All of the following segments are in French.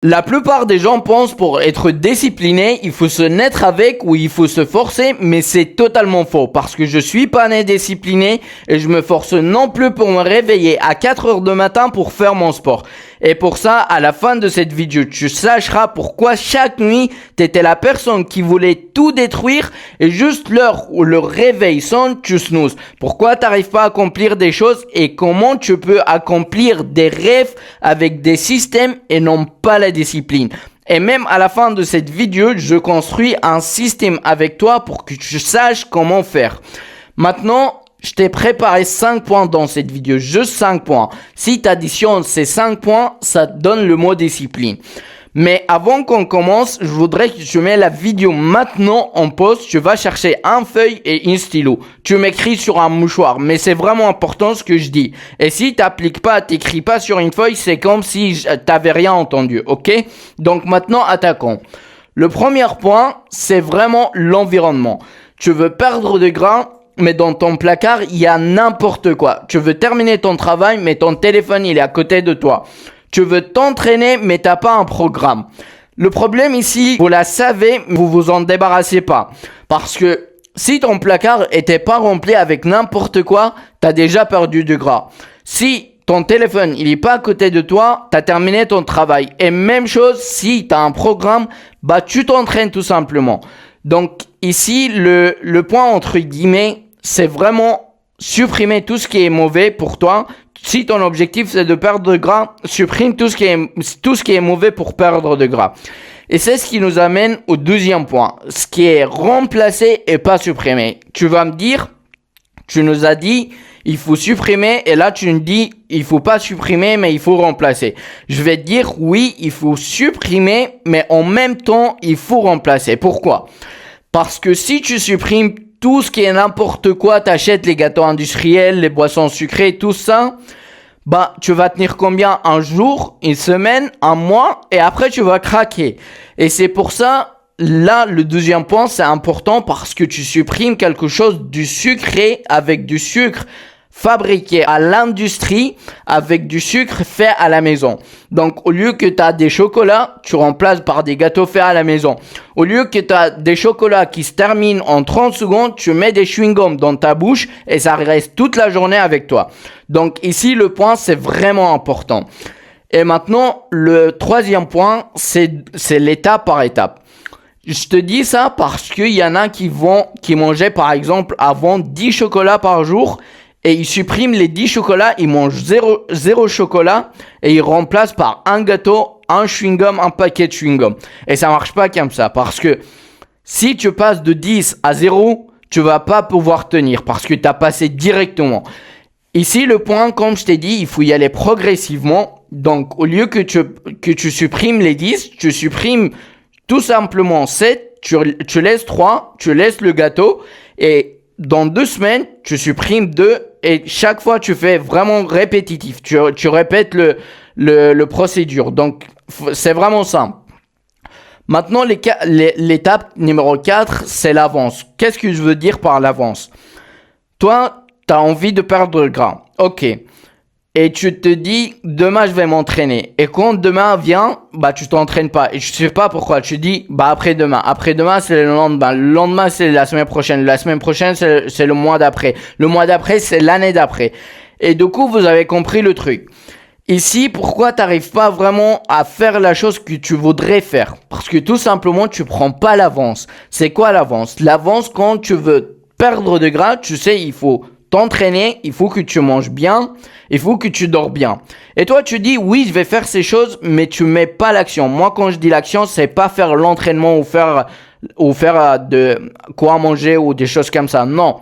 La plupart des gens pensent pour être discipliné, il faut se naître avec ou il faut se forcer, mais c'est totalement faux parce que je suis pas né discipliné et je me force non plus pour me réveiller à 4 heures du matin pour faire mon sport. Et pour ça, à la fin de cette vidéo, tu sacheras pourquoi chaque nuit, t'étais la personne qui voulait tout détruire et juste l'heure où le réveil sonne, tu snoozes. Pourquoi t'arrives pas à accomplir des choses et comment tu peux accomplir des rêves avec des systèmes et non pas la discipline. Et même à la fin de cette vidéo, je construis un système avec toi pour que tu saches comment faire. Maintenant, je t'ai préparé 5 points dans cette vidéo, juste 5 points. Si tu additionnes ces 5 points, ça te donne le mot discipline. Mais avant qu'on commence, je voudrais que tu mets la vidéo maintenant en pause. Tu vas chercher un feuille et un stylo. Tu m'écris sur un mouchoir, mais c'est vraiment important ce que je dis. Et si t'appliques pas, t'écris pas sur une feuille, c'est comme si t'avais rien entendu, ok? Donc maintenant, attaquons. Le premier point, c'est vraiment l'environnement. Tu veux perdre de gras, mais dans ton placard, il y a n'importe quoi. Tu veux terminer ton travail, mais ton téléphone, il est à côté de toi. Tu veux t'entraîner, mais t'as pas un programme. Le problème ici, vous la savez, vous vous en débarrassez pas. Parce que si ton placard était pas rempli avec n'importe quoi, t'as déjà perdu du gras. Si ton téléphone, il est pas à côté de toi, t'as terminé ton travail. Et même chose, si t'as un programme, bah, tu t'entraînes tout simplement. Donc, ici, le point entre guillemets, c'est vraiment supprimer tout ce qui est mauvais pour toi. Si ton objectif c'est de perdre de gras, supprime tout ce qui est mauvais pour perdre de gras. Et c'est ce qui nous amène au deuxième point, ce qui est remplacé et pas supprimé. Tu vas me dire, tu nous as dit, il faut supprimer et là tu me dis, il faut pas supprimer mais il faut remplacer. Je vais te dire, oui, il faut supprimer mais en même temps, il faut remplacer. Pourquoi? Parce que si tu supprimes tout ce qui est n'importe quoi, t'achètes les gâteaux industriels, les boissons sucrées, tout ça, bah, tu vas tenir combien? Un jour, une semaine, un mois, et après tu vas craquer. Et c'est pour ça, là, le deuxième point, c'est important parce que tu supprimes quelque chose du sucré avec du sucre fabriqué à l'industrie avec du sucre fait à la maison. Donc, au lieu que tu as des chocolats, tu remplaces par des gâteaux faits à la maison. Au lieu que tu as des chocolats qui se terminent en 30 secondes, tu mets des chewing-gums dans ta bouche et ça reste toute la journée avec toi. Donc, ici, le point, c'est vraiment important. Et maintenant, le troisième point, c'est l'étape par étape. Je te dis ça parce qu'il y en a qui mangeaient, par exemple, avant 10 chocolats par jour. Et ils suppriment les 10 chocolats, ils mangent 0 chocolat et ils remplacent par un gâteau, un chewing-gum, un paquet de chewing-gum. Et ça marche pas comme ça parce que si tu passes de 10 à 0, tu vas pas pouvoir tenir parce que tu as passé directement. Ici, le point, comme je t'ai dit, il faut y aller progressivement. Donc, au lieu que tu supprimes les 10, tu supprimes tout simplement 7, tu laisses 3, tu laisses le gâteau et dans 2 semaines, tu supprimes 2 et chaque fois tu fais vraiment répétitif. Tu répètes le procédure. Donc, c'est vraiment simple. Maintenant, l'étape numéro 4, c'est l'avance. Qu'est-ce que je veux dire par l'avance? Toi, tu as envie de perdre le gras. Ok. Et tu te dis, demain, je vais m'entraîner. Et quand demain vient, bah, tu t'entraînes pas. Et je sais pas pourquoi. Tu dis, bah, après-demain. Après-demain, c'est le lendemain. Le lendemain, c'est la semaine prochaine. La semaine prochaine, c'est le mois d'après. Le mois d'après, c'est l'année d'après. Et du coup, vous avez compris le truc. Ici, pourquoi t'arrives pas vraiment à faire la chose que tu voudrais faire? Parce que tout simplement, tu prends pas l'avance. C'est quoi l'avance? L'avance, quand tu veux perdre de gras, tu sais, il faut t'entraîner, il faut que tu manges bien, il faut que tu dors bien. Et toi, tu dis, oui, je vais faire ces choses, mais tu mets pas l'action. Moi, quand je dis l'action, c'est pas faire l'entraînement ou faire de quoi manger ou des choses comme ça. Non.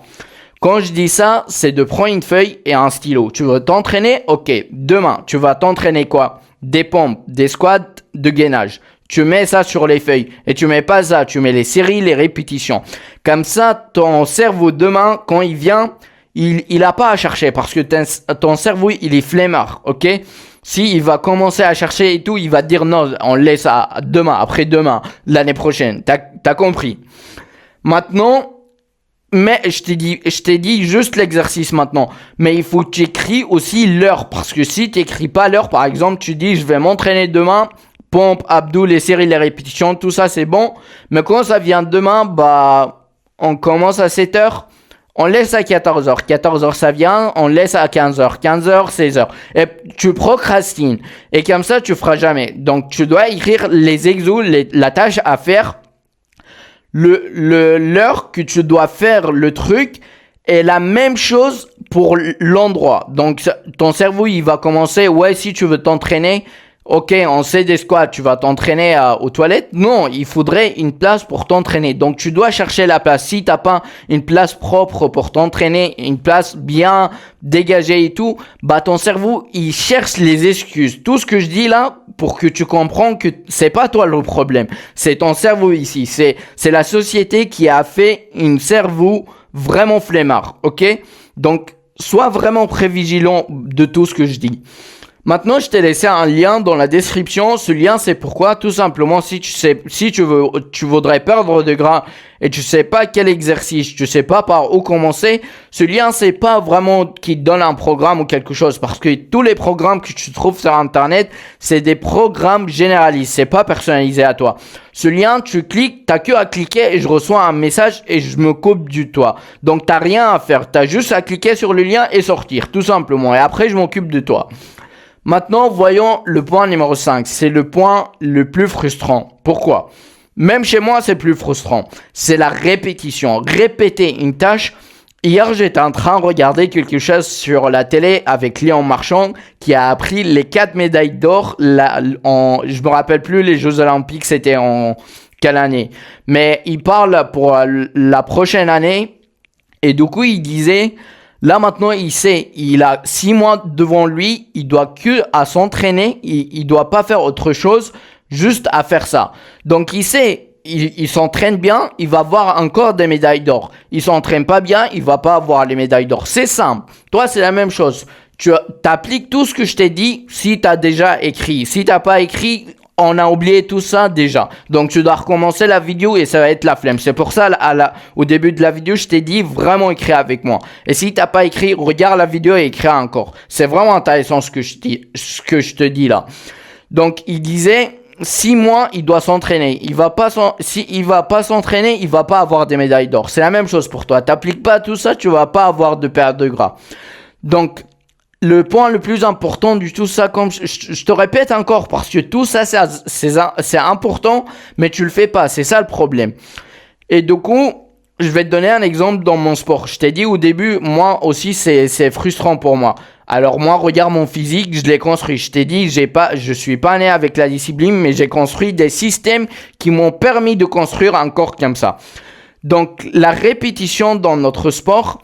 Quand je dis ça, c'est de prendre une feuille et un stylo. Tu veux t'entraîner? Ok. Demain, tu vas t'entraîner quoi? Des pompes, des squats, de gainage. Tu mets ça sur les feuilles et tu mets pas ça. Tu mets les séries, les répétitions. Comme ça, ton cerveau demain, quand il vient, il a pas à chercher parce que ton cerveau, il est flemmard, ok? Si il va commencer à chercher et tout, il va te dire non, on laisse ça demain, après-demain, l'année prochaine. T'as compris? Maintenant, mais je t'ai dit juste l'exercice maintenant. Mais il faut que tu écris aussi l'heure parce que si tu écris pas l'heure, par exemple, tu dis je vais m'entraîner demain pompe, abdos, les séries, les répétitions, tout ça c'est bon. Mais quand ça vient demain, bah, on commence à 7h. On laisse à 14h. 14h ça vient, on laisse à 15h. 15h, 16h. Et tu procrastines. Et comme ça, tu feras jamais. Donc, tu dois écrire les exos, la tâche à faire. L'heure que tu dois faire le truc est la même chose pour l'endroit. Donc, ton cerveau, il va commencer, ouais, si tu veux t'entraîner, ok, on sait des squats, tu vas t'entraîner aux toilettes. Non, il faudrait une place pour t'entraîner. Donc, tu dois chercher la place. Si t'as pas une place propre pour t'entraîner, une place bien dégagée et tout, bah, ton cerveau, il cherche les excuses. Tout ce que je dis là, pour que tu comprends que c'est pas toi le problème. C'est ton cerveau ici. C'est la société qui a fait un cerveau vraiment flemmard. Ok? Donc, sois vraiment prévigilant de tout ce que je dis. Maintenant, je t'ai laissé un lien dans la description. Ce lien, c'est pourquoi, tout simplement, si tu voudrais perdre de gras et tu sais pas quel exercice, tu sais pas par où commencer, ce lien, c'est pas vraiment qui te donne un programme ou quelque chose, parce que tous les programmes que tu trouves sur Internet, c'est des programmes généralistes, c'est pas personnalisé à toi. Ce lien, tu cliques, t'as que à cliquer et je reçois un message et je me coupe du toit. Donc, t'as rien à faire, t'as juste à cliquer sur le lien et sortir, tout simplement. Et après, je m'occupe de toi. Maintenant, voyons le point numéro 5. C'est le point le plus frustrant. Pourquoi? Même chez moi, c'est plus frustrant. C'est la répétition. Répéter une tâche. Hier, j'étais en train de regarder quelque chose sur la télé avec Léon Marchand qui a appris les 4 médailles d'or. Je me rappelle plus, les Jeux Olympiques, c'était en quelle année. Mais il parle pour la prochaine année. Et du coup, il disait... Là maintenant, il sait, il a 6 mois devant lui, il doit que à s'entraîner, il doit pas faire autre chose, juste à faire ça. Donc il sait, il s'entraîne bien, il va avoir encore des médailles d'or. Il s'entraîne pas bien, il va pas avoir les médailles d'or. C'est simple. Toi, c'est la même chose. Tu appliques tout ce que je t'ai dit si tu as déjà écrit. Si t'as pas écrit, on a oublié tout ça déjà. Donc, tu dois recommencer la vidéo et ça va être la flemme. C'est pour ça, au début de la vidéo, je t'ai dit vraiment écrire avec moi. Et si t'as pas écrit, regarde la vidéo et écris encore. C'est vraiment intéressant ce que je te dis là. Donc, il disait, 6 mois, il doit s'entraîner. S'il va pas s'entraîner, il va pas avoir des médailles d'or. C'est la même chose pour toi. T'appliques pas tout ça, tu vas pas avoir de perte de gras. Donc, le point le plus important du tout ça, comme je te répète encore, parce que tout ça, c'est important, mais tu le fais pas. C'est ça le problème. Et du coup, je vais te donner un exemple dans mon sport. Je t'ai dit au début, moi aussi, c'est frustrant pour moi. Alors moi, regarde mon physique, je l'ai construit. Je t'ai dit, je suis pas né avec la discipline, mais j'ai construit des systèmes qui m'ont permis de construire un corps comme ça. Donc, la répétition dans notre sport,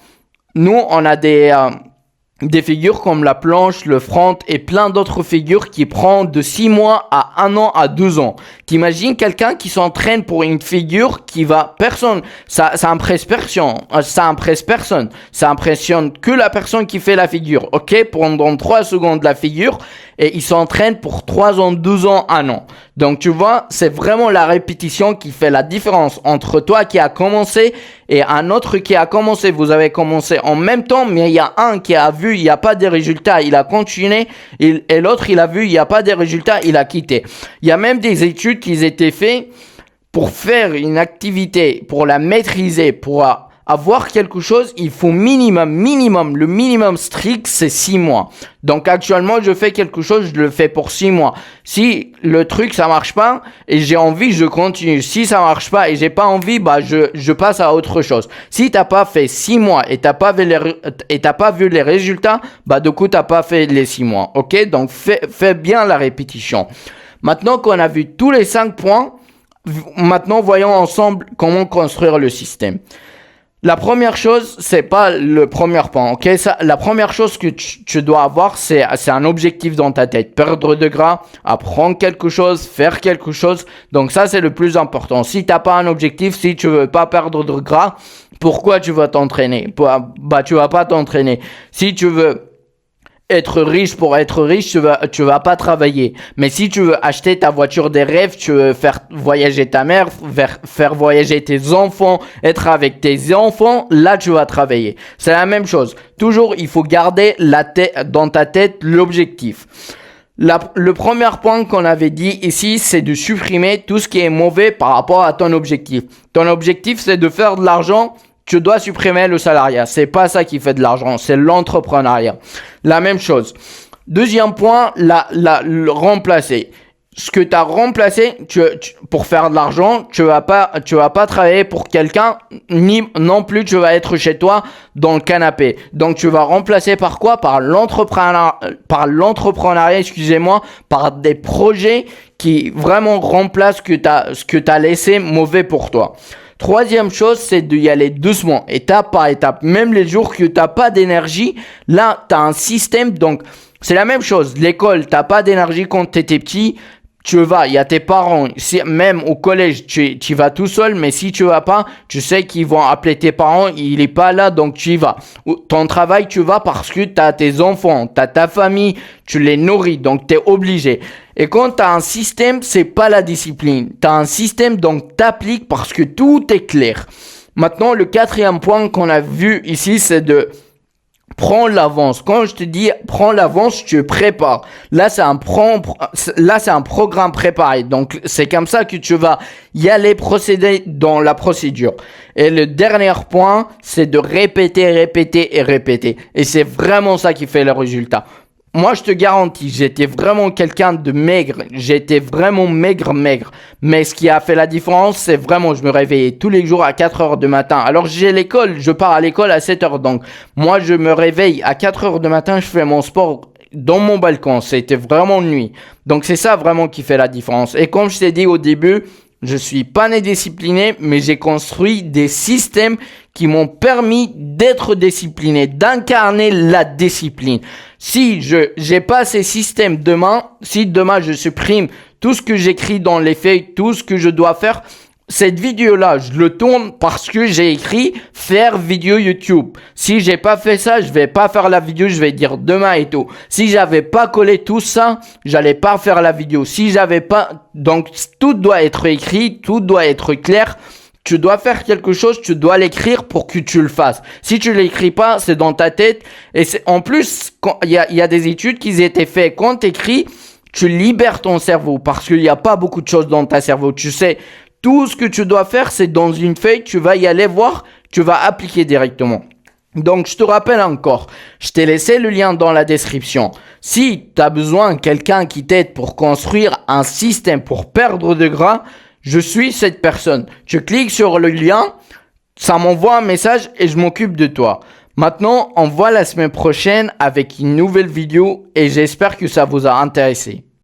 nous, on a des figures comme la planche, le front et plein d'autres figures qui prennent de 6 mois à 1 an à 2 ans. T'imagines quelqu'un qui s'entraîne pour une figure qui va... Ça impresse personne. Ça impressionne que la personne qui fait la figure. Ok, pendant 3 secondes la figure et il s'entraîne pour 3 ans, 12 ans, 1 an. Donc tu vois, c'est vraiment la répétition qui fait la différence entre toi qui a commencé et un autre qui a commencé. Vous avez commencé en même temps, mais il y a un qui a vu, il n'y a pas de résultats, il a continué, et l'autre, il a vu, il n'y a pas de résultats, il a quitté. Il y a même des études qui étaient faites pour faire une activité, pour la maîtriser, pour avoir quelque chose, il faut le minimum strict, c'est 6 mois. Donc actuellement, je fais quelque chose, je le fais pour 6 mois. Si le truc, ça marche pas, et j'ai envie, je continue. Si ça marche pas et j'ai pas envie, bah, je passe à autre chose. Si t'as pas fait 6 mois et t'as pas vu les résultats, bah, du coup, t'as pas fait les 6 mois. Ok? Donc, fais bien la répétition. Maintenant qu'on a vu tous les 5 points, maintenant, voyons ensemble comment construire le système. La première chose, c'est pas le premier point, ok? La première chose que tu dois avoir, c'est un objectif dans ta tête. Perdre de gras, apprendre quelque chose, faire quelque chose. Donc ça, c'est le plus important. Si t'as pas un objectif, si tu veux pas perdre de gras, pourquoi tu vas t'entraîner? Bah, tu vas pas t'entraîner. Si tu veux être riche pour être riche, tu vas pas travailler. Mais si tu veux acheter ta voiture des rêves, tu veux faire voyager ta mère, faire voyager tes enfants, être avec tes enfants, là tu vas travailler. C'est la même chose. Toujours, il faut garder dans ta tête l'objectif. Le premier point qu'on avait dit ici, c'est de supprimer tout ce qui est mauvais par rapport à ton objectif. Ton objectif, c'est de faire de l'argent. Tu dois supprimer le salariat. C'est pas ça qui fait de l'argent, c'est l'entrepreneuriat. La même chose. Deuxième point, le remplacer. Ce que tu as remplacé, pour faire de l'argent, tu vas pas travailler pour quelqu'un, ni non plus tu vas être chez toi dans le canapé. Donc tu vas remplacer par quoi? Par l'entrepreneuriat, excusez-moi, par des projets qui vraiment remplacent ce que t'as laissé mauvais pour toi. Troisième chose, c'est d'y aller doucement, étape par étape. Même les jours que t'as pas d'énergie, là, t'as un système. Donc, c'est la même chose. L'école, t'as pas d'énergie quand t'étais petit. Tu vas, il y a tes parents, même au collège, tu vas tout seul, mais si tu vas pas, tu sais qu'ils vont appeler tes parents, il est pas là, donc tu y vas. Ton travail, tu vas parce que tu as tes enfants, tu as ta famille, tu les nourris, donc tu es obligé. Et quand tu as un système, c'est pas la discipline. Tu as un système, donc t'appliques parce que tout est clair. Maintenant, le quatrième point qu'on a vu ici, c'est de prends l'avance. Quand je te dis prends l'avance, tu prépares. Là, c'est un programme préparé. Donc, c'est comme ça que tu vas y aller procéder dans la procédure. Et le dernier point, c'est de répéter, répéter et répéter. Et c'est vraiment ça qui fait le résultat. Moi, je te garantis, j'étais vraiment quelqu'un de maigre. J'étais vraiment maigre. Mais ce qui a fait la différence, c'est vraiment, je me réveillais tous les jours à 4 heures du matin. Alors, je pars à l'école à 7 heures. Donc, moi, je me réveille à 4 heures du matin, je fais mon sport dans mon balcon. C'était vraiment nuit. Donc, c'est ça vraiment qui fait la différence. Et comme je t'ai dit au début, je suis pas né discipliné, mais j'ai construit des systèmes qui m'ont permis d'être discipliné, d'incarner la discipline. Si j'ai pas ces systèmes si demain je supprime tout ce que j'écris dans les feuilles, tout ce que je dois faire, cette vidéo-là, je le tourne parce que j'ai écrit faire vidéo YouTube. Si j'ai pas fait ça, je vais pas faire la vidéo, je vais dire demain et tout. Si j'avais pas collé tout ça, j'allais pas faire la vidéo. Si j'avais pas, donc tout doit être écrit, tout doit être clair. Tu dois faire quelque chose, tu dois l'écrire pour que tu le fasses. Si tu l'écris pas, c'est dans ta tête. Et en plus, il y a des études qui étaient faites. Quand t'écris, tu libères ton cerveau parce qu'il y a pas beaucoup de choses dans ta cerveau. Tu sais, tout ce que tu dois faire, c'est dans une feuille, tu vas y aller voir, tu vas appliquer directement. Donc, je te rappelle encore, je t'ai laissé le lien dans la description. Si tu as besoin de quelqu'un qui t'aide pour construire un système pour perdre de gras, je suis cette personne. Tu cliques sur le lien, ça m'envoie un message et je m'occupe de toi. Maintenant, on voit la semaine prochaine avec une nouvelle vidéo et j'espère que ça vous a intéressé.